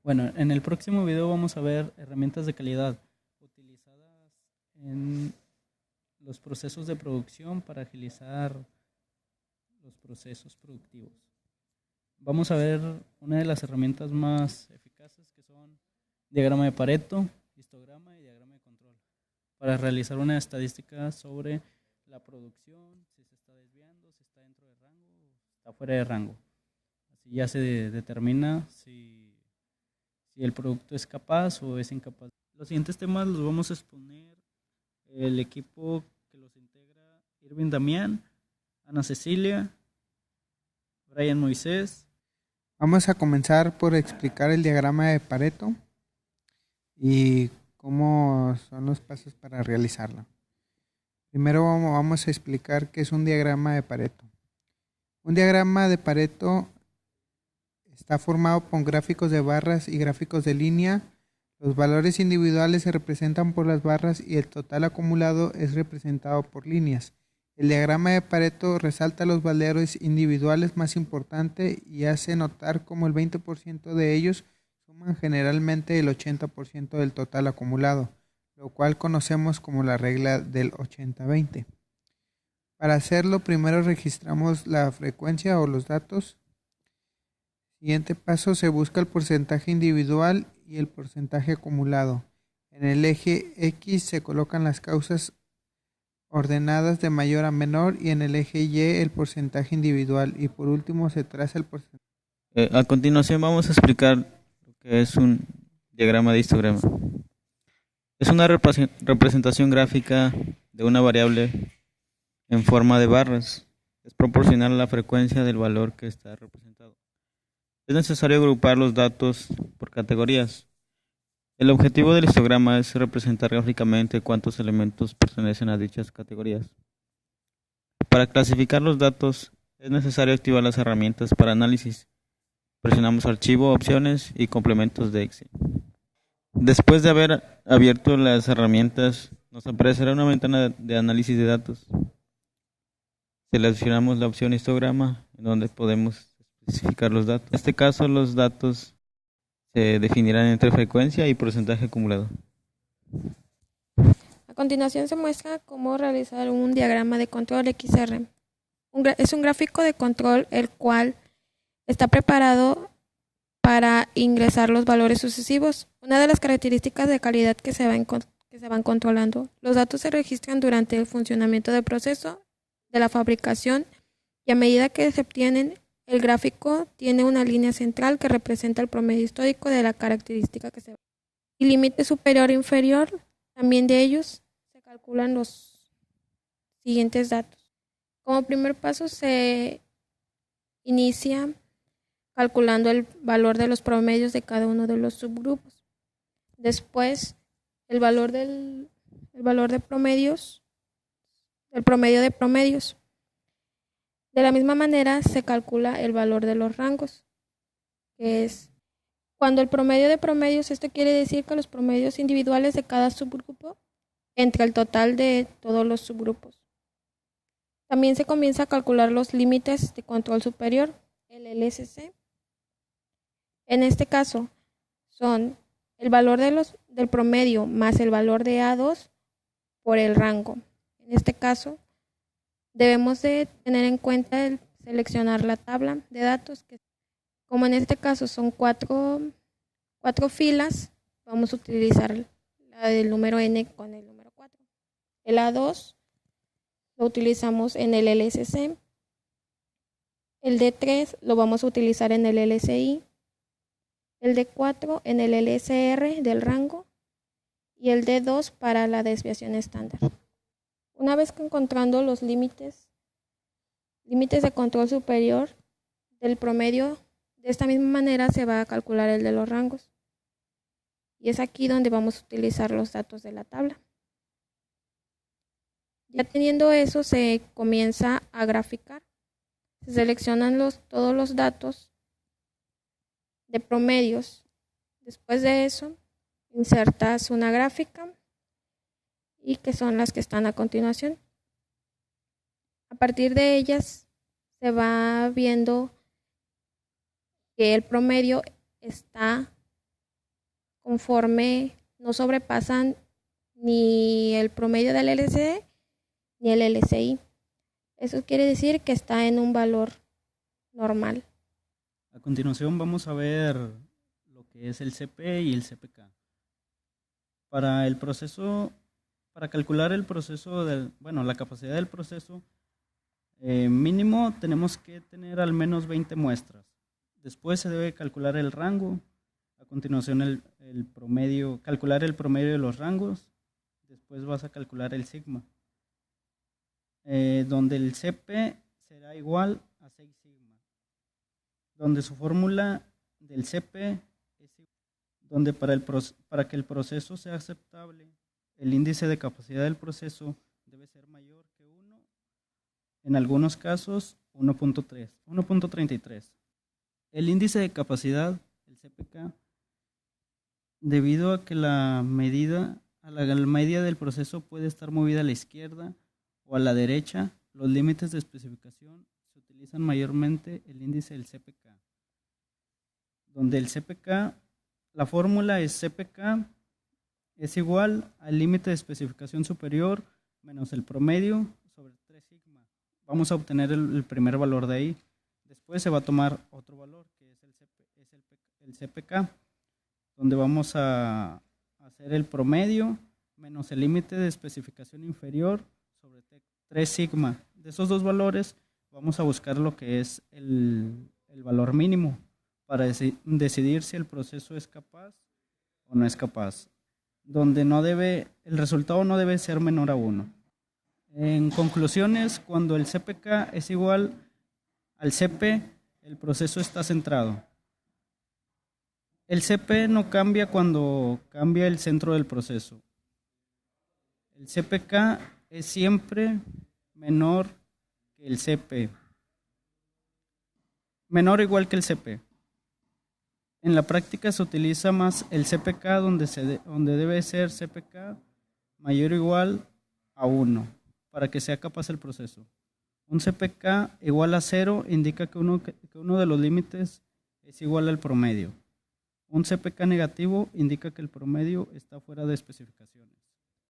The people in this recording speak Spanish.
Bueno, en el próximo video vamos a ver herramientas de calidad utilizadas en los procesos de producción para agilizar los procesos productivos. Vamos a ver una de las herramientas más eficaces que son diagrama de Pareto, histograma y diagrama de control para realizar una estadística sobre la producción, si se está desviando, si está dentro de rango o está fuera de rango. Así ya se determina si el producto es capaz o es incapaz. Los siguientes temas los vamos a exponer el equipo que los integra: Irving Damián, Ana Cecilia, Brian Moisés. Vamos a comenzar por explicar el diagrama de Pareto y cómo son los pasos para realizarlo. Primero vamos a explicar qué es un diagrama de Pareto. Un diagrama de Pareto está formado por gráficos de barras y gráficos de línea. Los valores individuales se representan por las barras y el total acumulado es representado por líneas. El diagrama de Pareto resalta los valores individuales más importantes y hace notar cómo el 20% de ellos suman generalmente el 80% del total acumulado, lo cual conocemos como la regla del 80-20. Para hacerlo, primero registramos la frecuencia o los datos. Siguiente paso, se busca el porcentaje individual y el porcentaje acumulado. En el eje X se colocan las causas ordenadas de mayor a menor y en el eje Y el porcentaje individual y por último se traza el porcentaje. A continuación vamos a explicar lo que es un diagrama de histograma. Es una representación gráfica de una variable en forma de barras. Es proporcional a la frecuencia del valor que está representado. Es necesario agrupar los datos por categorías. El objetivo del histograma es representar gráficamente cuántos elementos pertenecen a dichas categorías. Para clasificar los datos es necesario activar las herramientas para análisis. Presionamos Archivo, Opciones y Complementos de Excel. Después de haber abierto las herramientas, nos aparecerá una ventana de análisis de datos. Seleccionamos la opción histograma, en donde podemos especificar los datos. En este caso, los datos se definirán entre frecuencia y porcentaje acumulado. A continuación se muestra cómo realizar un diagrama de control XR. Es un gráfico de control el cual está preparado para ingresar los valores sucesivos. Una de las características de calidad que se van controlando. Los datos se registran durante el funcionamiento del proceso de la fabricación y a medida que se obtienen, el gráfico tiene una línea central que representa el promedio histórico de la característica que se va. Y límite superior e inferior, también de ellos se calculan los siguientes datos. Como primer paso se inicia calculando el valor de los promedios de cada uno de los subgrupos. Después, el valor de promedios, el promedio de promedios. De la misma manera se calcula el valor de los rangos, que es cuando el promedio de promedios, esto quiere decir que los promedios individuales de cada subgrupo entre el total de todos los subgrupos. También se comienza a calcular los límites de control superior, el LSC. En este caso son el valor del promedio más el valor de A2 por el rango. En este caso debemos de tener en cuenta el seleccionar la tabla de datos, que como en este caso son cuatro filas, vamos a utilizar la del número n con el número 4. El A2 lo utilizamos en el LSC, el D3 lo vamos a utilizar en el LSI, el D4 en el LSR del rango y el D2 para la desviación estándar. Una vez que encontrando los límites de control superior del promedio, de esta misma manera se va a calcular el de los rangos. Y es aquí donde vamos a utilizar los datos de la tabla. Ya teniendo eso, se comienza a graficar. Se seleccionan todos los datos de promedios. Después de eso, insertas una gráfica y que son las que están a continuación. A partir de ellas se va viendo que el promedio está conforme no sobrepasan ni el promedio del LCD ni el LCI. Eso quiere decir que está en un valor normal. A continuación vamos a ver lo que es el CP y el CPK. Para el proceso, para calcular el proceso la capacidad del proceso, mínimo tenemos que tener al menos 20 muestras. Después se debe calcular el rango. A continuación el promedio, calcular el promedio de los rangos. Después vas a calcular el sigma, donde el CP será igual a 6 sigma, donde su fórmula del CP es donde para que el proceso sea aceptable, el índice de capacidad del proceso debe ser mayor que 1, en algunos casos 1.33. El índice de capacidad, el CPK, debido a que la media del proceso puede estar movida a la izquierda o a la derecha, los límites de especificación se utilizan mayormente el índice del CPK, donde el CPK, la fórmula es CPK es igual al límite de especificación superior menos el promedio sobre 3 sigma. Vamos a obtener el primer valor de ahí. Después se va a tomar otro valor que es el CPK, donde vamos a hacer el promedio menos el límite de especificación inferior sobre 3 sigma. De esos dos valores vamos a buscar lo que es el valor mínimo para decidir si el proceso es capaz o no es capaz, donde el resultado no debe ser menor a 1. En conclusiones, cuando el CPK es igual al CP, el proceso está centrado. El CP no cambia cuando cambia el centro del proceso. El CPK es siempre menor que el CP. Menor o igual que el CP. En la práctica se utiliza más el CPK donde debe ser CPK mayor o igual a 1 para que sea capaz el proceso. Un CPK igual a 0 indica que uno de los límites es igual al promedio. Un CPK negativo indica que el promedio está fuera de especificaciones.